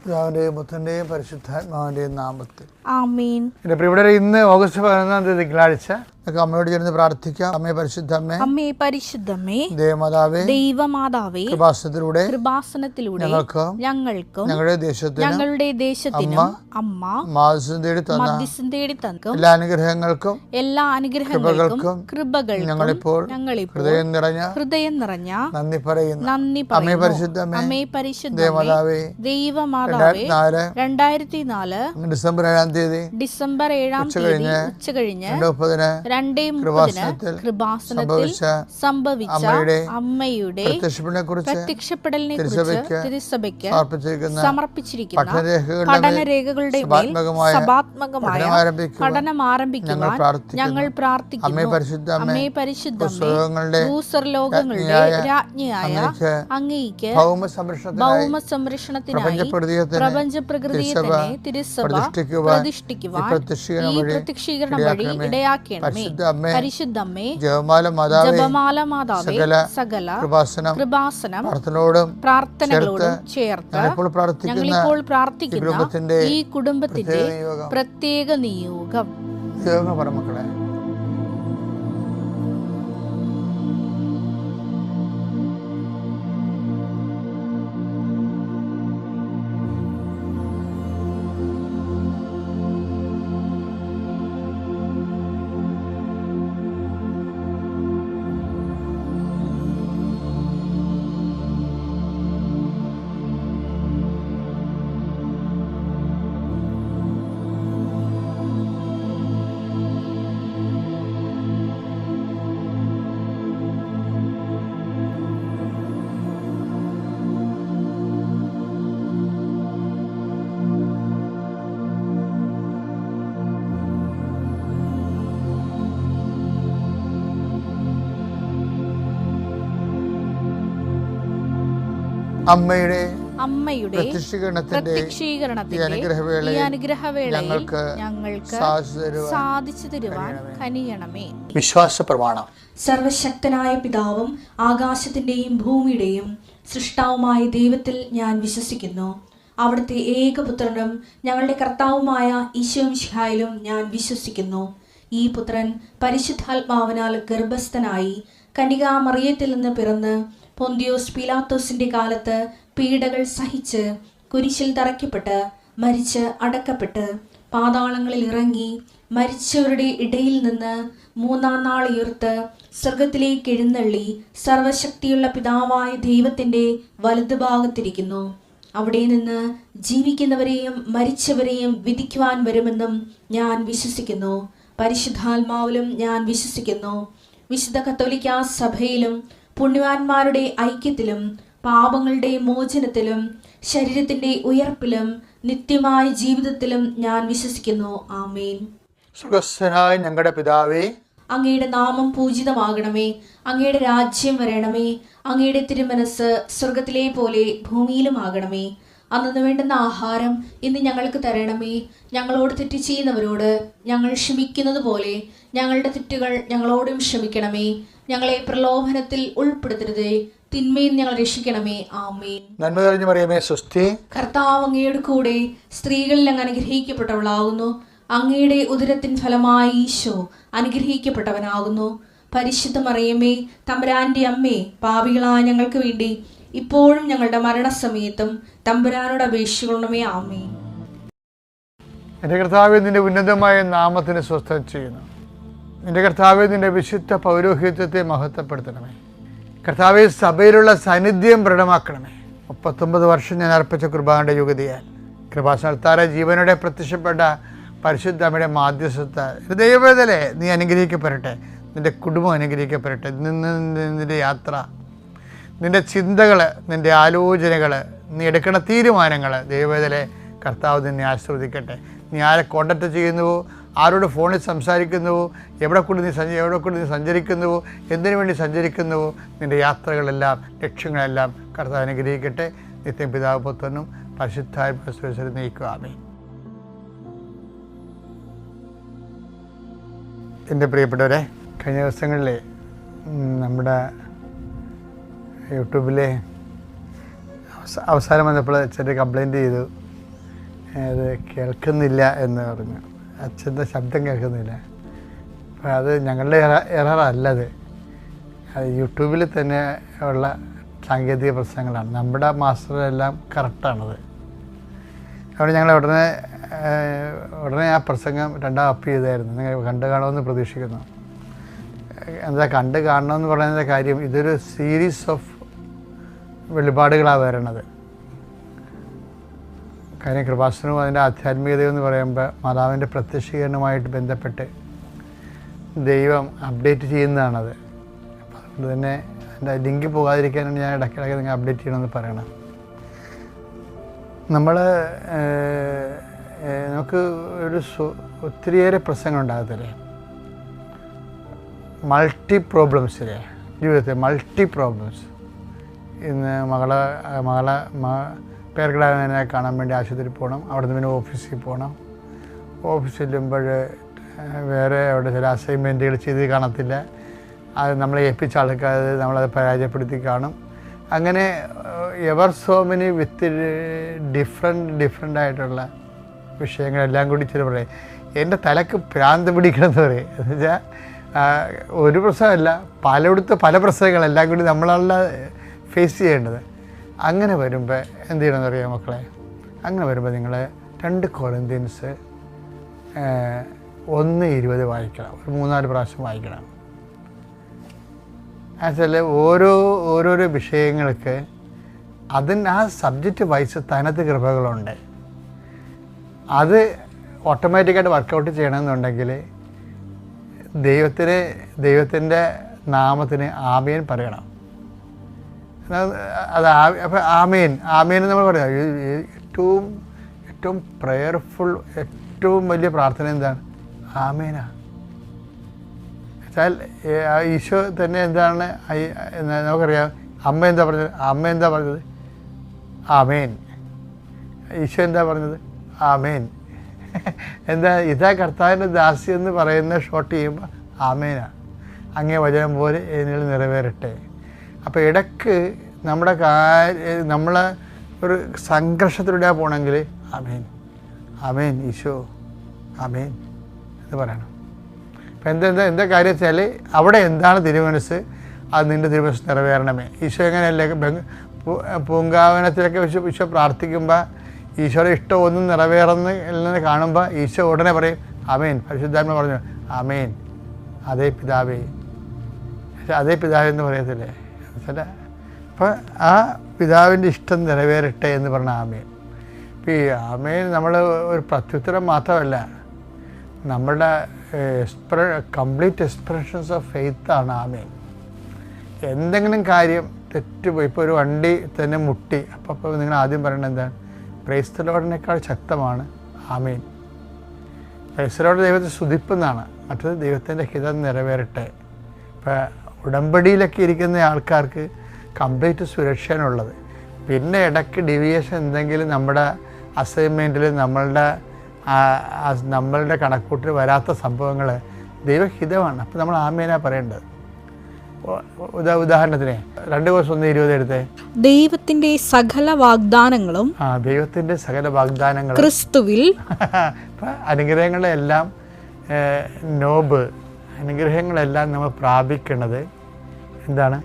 പിതാവിന്റെയും പുത്രന്റെയും പരിശുദ്ധാത്മാവിന്റെയും നാമത്തിൽ ആമേൻ. എൻ്റെ പ്രിയപ്പെട്ടവരെ, ഇന്ന് ഓഗസ്റ്റ് 11 തിങ്കളാഴ്ച നമുക്ക് അമ്മയോട് ചേർന്ന് പ്രാർത്ഥിക്കാം. അമ്മേ പരിശുദ്ധമ്മേ, അമ്മേ പരിശുദ്ധമ്മേ, ദൈവമാതാവേ, ദൈവമാതാവേ, കൃപാസനത്തിലൂടെ ഞങ്ങൾക്കും ഞങ്ങളുടെ ദേശത്തിനും അമ്മ മധ്യസ്ഥം തേടി തന്ന എല്ലാ അനുഗ്രഹങ്ങൾക്കും കൃപകൾക്കും ഞങ്ങളിപ്പോൾ ഹൃദയം നിറഞ്ഞ നന്ദി പറയുന്നു. അമ്മേ പരിശുദ്ധമ്മേ, അമ്മേ പരിശുദ്ധമ്മേ, ദൈവമാതാവേ, 2004 ഡിസംബർ 7 തീയതി ഉച്ചകഴിഞ്ഞ് 2:30 കൃപാസനത്തിൽ സംഭവിച്ച അമ്മയുടെ പ്രത്യക്ഷപ്പെടലിനെ കുറിച്ച് തിരുസഭയ്ക്ക് സമർപ്പിച്ചിരിക്കുന്ന പഠനരേഖകളുടെ സഭാത്മകമായ പഠനം ആരംഭിക്കുവാൻ ഞങ്ങൾ പ്രാർത്ഥിക്കുന്നു. അമ്മേ പരിശുദ്ധമ്മേ, ഭൂസ്വർലോകങ്ങളുടെ രാജ്ഞിയായ അങ്ങേയ്ക്ക് ഭൗമസംരക്ഷണത്തിനായി പ്രപഞ്ചപ്രകൃതിയെ തന്നെ തിരുസഭ പ്രതിഷ്ഠിക്കുവാൻ ഈ പ്രത്യക്ഷീകരണം വഴി ഇടയാക്കണമേ. പരിശുദ്ധമ്മേ, ജപമാല മാതാവേ, സകല കൃപാസനം പ്രാർത്ഥനകളോടും ചേർത്ത് ഞങ്ങളിപ്പോൾ പ്രാർത്ഥിക്കുന്ന ഈ കുടുംബത്തിന്റെ പ്രത്യേക നിയോഗം. മക്കളെ, അമ്മയുടെ പ്രത്യക്ഷീകരണത്തിന്റെ ഈ അനുഗ്രഹവേളയിൽ ഞങ്ങൾക്ക് സാധിച്ചു തരുവാൻ കനിയണമേ. വിശ്വാസ പ്രമാണം. സർവശക്തനായ പിതാവും ആകാശത്തിന്റെയും ഭൂമിയുടെയും സൃഷ്ടാവുമായ ദൈവത്തിൽ ഞാൻ വിശ്വസിക്കുന്നു. അവിടുത്തെ ഏകപുത്രനും ഞങ്ങളുടെ കർത്താവുമായ ഈശോമിശിഹായിലും ഞാൻ വിശ്വസിക്കുന്നു. ഈ പുത്രൻ പരിശുദ്ധാത്മാവിനാൽ ഗർഭസ്ഥനായി കന്യകാമറിയത്തിൽ നിന്ന് പിറന്ന് പൊന്തിയോസ് പീലാത്തോസിന്റെ കാലത്ത് പീഡകൾ സഹിച്ച് കുരിശിൽ തറയ്ക്കപ്പെട്ട് മരിച്ച് അടക്കപ്പെട്ട് പാതാളങ്ങളിൽ ഇറങ്ങി മരിച്ചവരുടെ ഇടയിൽ നിന്ന് 3-ാം നാൾ ഉയർത്ത് സ്വർഗത്തിലേക്ക് എഴുന്നള്ളി സർവശക്തിയുള്ള പിതാവായ ദൈവത്തിന്റെ വലതുഭാഗത്തിരിക്കുന്നു. അവിടെ നിന്ന് ജീവിക്കുന്നവരെയും മരിച്ചവരെയും വിധിക്കുവാൻ വരുമെന്നും ഞാൻ വിശ്വസിക്കുന്നു. പരിശുദ്ധാത്മാവിലും ഞാൻ വിശ്വസിക്കുന്നു. വിശുദ്ധ കത്തോലിക്കാ സഭയിലും പുണ്യവാന്മാരുടെ ഐക്യത്തിലും പാപങ്ങളുടെ മോചനത്തിലും ശരീരത്തിന്റെ ഉയർപ്പിലും നിത്യമായ ജീവിതത്തിലും ഞാൻ വിശ്വസിക്കുന്നു. ആമേൻ. സ്വർഗ്ഗസ്ഥനായ ഞങ്ങളുടെ പിതാവേ, അങ്ങയുടെ നാമം പൂജിതമാകണമേ. അങ്ങയുടെ രാജ്യം വരണമേ. അങ്ങയുടെ തിരുമനസ് സ്വർഗത്തിലെ പോലെ ഭൂമിയിലുമാകണമേ. അന്നു വേണ്ടുന്ന ആഹാരം ഇന്ന് ഞങ്ങൾക്ക് തരണമേ. ഞങ്ങളോട് തെറ്റ് ചെയ്യുന്നവരോട് ഞങ്ങൾ ക്ഷമിക്കുന്നത് പോലെ ഞങ്ങളുടെ തെറ്റുകൾ ഞങ്ങളോടും ക്ഷമിക്കണമേ. ഞങ്ങളെ പ്രലോഭനത്തിൽ ഉൾപ്പെടുത്തരുതേ, തിന്മയിൽ ഞങ്ങൾ രക്ഷിക്കണമേ. ആമേൻ. നന്മ നിറഞ്ഞ മറിയമേ, സ്വസ്തി. കർത്താവ് അങ്ങയുടെ കൂടെ സ്ത്രീകളിൽ അങ്ങ് അനുഗ്രഹിക്കപ്പെട്ടവളാകുന്നു. അങ്ങയുടെ ഉദരത്തിൻ ഫലമായി ഈശോ അനുഗ്രഹിക്കപ്പെട്ടവനാകുന്നു. പരിശുദ്ധ മറിയമേ, തമ്പുരാന്റെ അമ്മേ, പാപികളായ ഞങ്ങൾക്ക് വേണ്ടി ഇപ്പോഴും ഞങ്ങളുടെ മരണസമയത്തും തമ്പുരാനോട് അപേക്ഷിക്കണമേ. ആമേൻ. എൻ്റെ കർത്താവേ, നിന്റെ ഉന്നതമായ നാമത്തിന് സ്വസ്ഥം ചെയ്യുന്നു. എൻ്റെ കർത്താവേ, നിന്റെ വിശുദ്ധ പൗരോഹിത്യത്തെ മഹത്വപ്പെടുത്തണമേ. കർത്താവേ, സഭയിലുള്ള സാന്നിധ്യം ദൃഢമാക്കണമേ. 39 വർഷം ഞാൻ അർപ്പിച്ച കുർബാനയുടെ യുഗതിയാൽ കൃപാസനത്താര ജീവനോടെ പ്രത്യക്ഷപ്പെട്ട പരിശുദ്ധ അമ്മയുടെ മാധ്യസ്ഥത ദൈവവേദനെ നീ അനുഗ്രഹിക്കപ്പെടട്ടെ. നിൻ്റെ കുടുംബം അനുഗ്രഹിക്കപ്പെടട്ടെ. നിൻ്റെ യാത്ര, നിൻ്റെ ചിന്തകൾ, നിൻ്റെ ആലോചനകൾ, നീ എടുക്കുന്ന തീരുമാനങ്ങൾ ദൈവവേദനെ കർത്താവ് നിന്നെ ആശീർവദിക്കട്ടെ. നീ ആരെ കോണ്ടാക്ട് ചെയ്യുന്നുവോ, ആരോട് ഫോണിൽ സംസാരിക്കുന്നുവോ, എവിടെ കൊണ്ട് നീ സഞ്ചരിക്കുന്നുവോ, എന്തിനു വേണ്ടി സഞ്ചരിക്കുന്നുവോ, നിൻ്റെ യാത്രകളെല്ലാം ലക്ഷ്യങ്ങളെല്ലാം കർത്താവ് അനുഗ്രഹിക്കട്ടെ. നിത്യം പിതാവ് പുത്രനും പരിശുദ്ധാത്മാവിൽ നയിക്കുക. ആമേൻ. എൻ്റെ പ്രിയപ്പെട്ടവരെ, കഴിഞ്ഞ ദിവസങ്ങളിൽ നമ്മുടെ യൂട്യൂബിലെ അവസാനം വന്നപ്പോൾ ചെറിയ കംപ്ലയിൻ്റ് ചെയ്തു. അത് കേൾക്കുന്നില്ല എന്ന് പറഞ്ഞു. അച്ഛൻ്റെ ശബ്ദം കേൾക്കുന്നില്ല. അപ്പോൾ അത് ഞങ്ങളുടെ എററല്ലത്, അത് യൂട്യൂബിൽ തന്നെ ഉള്ള സാങ്കേതിക പ്രശ്നങ്ങളാണ്. നമ്മുടെ മാസ്റ്ററെല്ലാം കറക്റ്റാണത്. അവിടെ ഞങ്ങൾ ഉടനെ ആ പ്രസംഗം രണ്ടാം അപ്പ് ചെയ്തായിരുന്നു. നിങ്ങൾ കണ്ടു കാണുമെന്ന് പ്രതീക്ഷിക്കുന്നു. എന്താ കണ്ടു കാണണമെന്ന് പറയുന്ന കാര്യം, ഇതൊരു സീരീസ് ഓഫ് വെളിപാടുകളാണ് വരണത്. കാര്യം കൃപാസനവും അതിൻ്റെ ആധ്യാത്മികതയെന്ന് പറയുമ്പോൾ മാതാവിൻ്റെ പ്രത്യക്ഷീകരണവുമായിട്ട് ബന്ധപ്പെട്ട് ദൈവം അപ്ഡേറ്റ് ചെയ്യുന്നതാണത്. അപ്പം അതുകൊണ്ട് തന്നെ അതിൻ്റെ ലിങ്ക് പോകാതിരിക്കാനാണ് ഞാൻ ഇടയ്ക്കിടയ്ക്ക് നിങ്ങൾ അപ്ഡേറ്റ് ചെയ്യണമെന്ന് പറയണം. നമുക്ക് ഒത്തിരിയേറെ പ്രശ്നങ്ങൾ ഉണ്ടാകത്തില്ലേ, മൾട്ടി പ്രോബ്ലംസില്ലേ ജീവിതത്തിൽ, മൾട്ടി പ്രോബ്ലംസ്. ഇന്ന് മകളെ പേർക്കിടാനെ കാണാൻ വേണ്ടി ആശുപത്രിയിൽ പോകണം, അവിടെ നിന്ന് പിന്നെ ഓഫീസിൽ പോകണം. ഓഫീസിൽ ചെല്ലുമ്പോൾ വേറെ അവിടെ ചില അസൈൻമെൻറ്റുകൾ ചെയ്ത് കാണത്തില്ല, അത് നമ്മളെ ഏൽപ്പിച്ച ആൾക്കാർ നമ്മളത് പരാജയപ്പെടുത്തി കാണും. അങ്ങനെ എവർ സോ മെനി വിത്ത് ഡിഫറെൻ്റ് ആയിട്ടുള്ള വിഷയങ്ങളെല്ലാം കൂടി ചില പറയും. എൻ്റെ തലക്ക് ഭ്രാന്ത് പിടിക്കണമെന്ന് പറയും. എന്ന് വെച്ചാൽ ഒരു പ്രശ്നമല്ല, പല പ്രശ്നങ്ങളെല്ലാം കൂടി നമ്മളല്ല ഫേസ് ചെയ്യേണ്ടത്. അങ്ങനെ വരുമ്പോൾ എന്ത് ചെയ്യണമെന്ന് അറിയാം മക്കളെ? അങ്ങനെ വരുമ്പോൾ നിങ്ങൾ 2 കൊരിന്ത്യൻസ് 1:20 വായിക്കണം, ഒരു 3-4 പ്രാവശ്യം വായിക്കണം. എന്നുവെച്ചാൽ ഓരോരോ വിഷയങ്ങൾക്ക് ആ സബ്ജക്റ്റ് വൈസ് തനത് കൃപകളുണ്ട്. അത് ഓട്ടോമാറ്റിക്കായിട്ട് വർക്കൗട്ട് ചെയ്യണമെന്നുണ്ടെങ്കിൽ ദൈവത്തിൻ്റെ നാമത്തിന് ആമേൻ പറയണം. അത് അപ്പോൾ ആമേൻ നമ്മൾ പറയാം. ഏറ്റവും പ്രയർഫുൾ, ഏറ്റവും വലിയ പ്രാർത്ഥന എന്താണ്? ആമേനാ. വെച്ചാൽ ഈശോ തന്നെ എന്താണ് നമുക്കറിയാം. അമ്മ എന്താ പറഞ്ഞത്? ആമേൻ. ഈശോ എന്താ പറഞ്ഞത്? ആമേൻ. ഇതാ കർത്താവിൻ്റെ ദാസി എന്ന് പറയുന്ന ഷോട്ട് ചെയ്യുമ്പോൾ ആമേനാ. അങ്ങേ വചനം പോലെ എന്നിൽ നിറവേറട്ടെ. അപ്പോൾ ഇടയ്ക്ക് നമ്മളെ ഒരു സംഘർഷത്തിലൂടെ പോകണമെങ്കിൽ ആമേൻ ഈശോ ആമേൻ എന്ന് പറയണം. അപ്പം എന്താ കാര്യം വെച്ചാൽ അവിടെ എന്താണ് തിരുമനസ്, അത് നിൻ്റെ തിരുമനസ് നിറവേറണമേ. ഈശോ എങ്ങനെയല്ലേ പൂങ്കാവനത്തിലൊക്കെ ഈശോ പ്രാർത്ഥിക്കുമ്പോൾ ഈശോയുടെ ഇഷ്ടം ഒന്നും നിറവേറുന്ന കാണുമ്പോൾ ഈശോ ഉടനെ പറയും ആമേൻ. പരിശുദ്ധാത്മ പറഞ്ഞു ആമേൻ, അതേ പിതാവേ എന്ന് പറയത്തില്ലേ? ചില അപ്പോൾ ആ പിതാവിൻ്റെ ഇഷ്ടം നിറവേറട്ടെ എന്ന് പറഞ്ഞ ആമേൻ. ഇപ്പോൾ ഈ ആമേൻ നമ്മൾ ഒരു പ്രത്യുത്തരം മാത്രമല്ല, നമ്മുടെ കംപ്ലീറ്റ് എക്സ്പ്രഷൻസ് ഓഫ് ഫെയ്ത്താണ് ആമേൻ. എന്തെങ്കിലും കാര്യം തെറ്റുപോയി, ഇപ്പോൾ ഒരു വണ്ടി തന്നെ മുട്ടി, അപ്പോൾ നിങ്ങൾ ആദ്യം പറയേണ്ടത് എന്താണ്? പ്രൈസ് ദി ലോർഡിനേക്കാൾ ശക്തമാണ് ആമേൻ. പ്രൈസ് ദി ലോർഡ് ദൈവത്തെ സ്തുതിപ്പെന്നാണ്, മറ്റത് ദൈവത്തിൻ്റെ ഹിതം നിറവേറട്ടെ. ഇപ്പോൾ ഉടമ്പടിയിലൊക്കെ ഇരിക്കുന്ന ആൾക്കാർക്ക് കംപ്ലീറ്റ് സുരക്ഷയാണുള്ളത്. പിന്നെ ഇടയ്ക്ക് ഡീവിയേഷൻ എന്തെങ്കിലും നമ്മുടെ അസൈൻമെൻറ്റിൽ നമ്മളുടെ കണക്കൂട്ടിൽ വരാത്ത സംഭവങ്ങൾ ദൈവഹിതമാണ്. അപ്പോൾ നമ്മൾ ആമേനാ പറയേണ്ടത്. ഉദാഹരണത്തിന് 2:1-20 എടുത്തേ. ദൈവത്തിന്റെ സകല വാഗ്ദാനങ്ങളും ക്രിസ്തുവിൽ. അനുഗ്രഹങ്ങളെല്ലാം അനുഗ്രഹങ്ങളെല്ലാം നമ്മൾ പ്രാപിക്കുന്നത് എന്താണ്?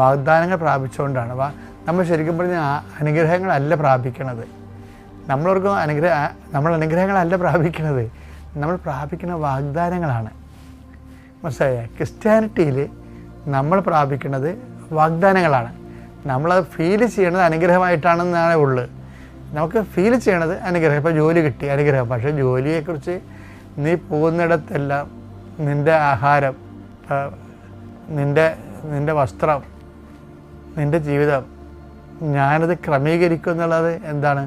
വാഗ്ദാനങ്ങൾ പ്രാപിച്ചുകൊണ്ടാണ്. നമ്മൾ ശരിക്കും പറഞ്ഞാൽ അനുഗ്രഹങ്ങളല്ല പ്രാപിക്കണത്. നമ്മൾ അനുഗ്രഹങ്ങളല്ല പ്രാപിക്കണത്, നമ്മൾ പ്രാപിക്കുന്ന വാഗ്ദാനങ്ങളാണ്. മനസ്സിലായ? ക്രിസ്ത്യാനിറ്റിയിൽ നമ്മൾ പ്രാപിക്കുന്നത് വാഗ്ദാനങ്ങളാണ്. നമ്മളത് ഫീൽ ചെയ്യണത് അനുഗ്രഹമായിട്ടാണെന്നാണ് ഉള്ളത്. നമുക്ക് ഫീൽ ചെയ്യണത് അനുഗ്രഹം. ഇപ്പോൾ ജോലി കിട്ടി, അനുഗ്രഹം. പക്ഷേ ജോലിയെക്കുറിച്ച് നീ പോകുന്നിടത്തെല്ലാം നിൻ്റെ ആഹാരം, നിൻ്റെ വസ്ത്രം, നിൻ്റെ ജീവിതം ഞാനത് ക്രമീകരിക്കും എന്നുള്ളത് എന്താണ്?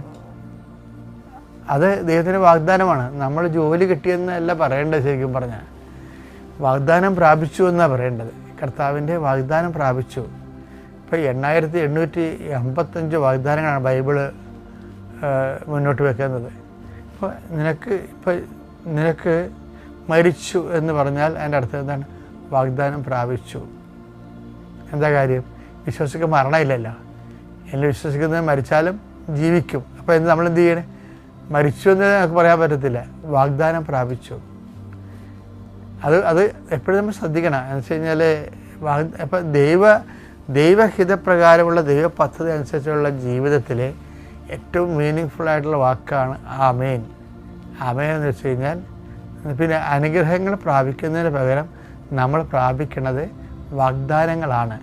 അത് ദൈവത്തിൻ്റെ വാഗ്ദാനമാണ്. നമ്മൾ ജോലി കിട്ടിയെന്നല്ല പറയേണ്ടത്. ശരിക്കും പറഞ്ഞാൽ വാഗ്ദാനം പ്രാപിച്ചു എന്നാണ് പറയേണ്ടത്. കർത്താവിൻ്റെ വാഗ്ദാനം പ്രാപിച്ചു. ഇപ്പോൾ 8855 വാഗ്ദാനങ്ങളാണ് ബൈബിള് മുന്നോട്ട് വെക്കുന്നത്. ഇപ്പോൾ നിനക്ക് മരിച്ചു എന്ന് പറഞ്ഞാൽ അതിൻ്റെ അർത്ഥം എന്താണ്? വാഗ്ദാനം പ്രാപിച്ചു. എന്താ കാര്യം? വിശ്വസിക്കാൻ മരണമില്ലല്ലോ. എന്നെ വിശ്വസിക്കുന്നത് മരിച്ചാലും ജീവിക്കും. അപ്പോൾ നമ്മളെന്ത് ചെയ്യണേ? മരിച്ചു എന്ന് നമുക്ക് പറയാൻ പറ്റത്തില്ല, വാഗ്ദാനം പ്രാപിച്ചു. അത് എപ്പോഴും നമ്മൾ ശ്രദ്ധിക്കണം. എന്ന് വെച്ച് കഴിഞ്ഞാൽ ഇപ്പം ദൈവഹിതപ്രകാരമുള്ള ദൈവ പദ്ധതി അനുസരിച്ചുള്ള ജീവിതത്തിൽ ഏറ്റവും മീനിങ് ഫുള്ളായിട്ടുള്ള വാക്കാണ് ആമേൻ. ആമേൻ എന്ന് വെച്ച് കഴിഞ്ഞാൽ പിന്നെ അനുഗ്രഹങ്ങൾ പ്രാപിക്കുന്നതിന് പകരം നമ്മൾ പ്രാപിക്കുന്നത് വാഗ്ദാനങ്ങളാണ്.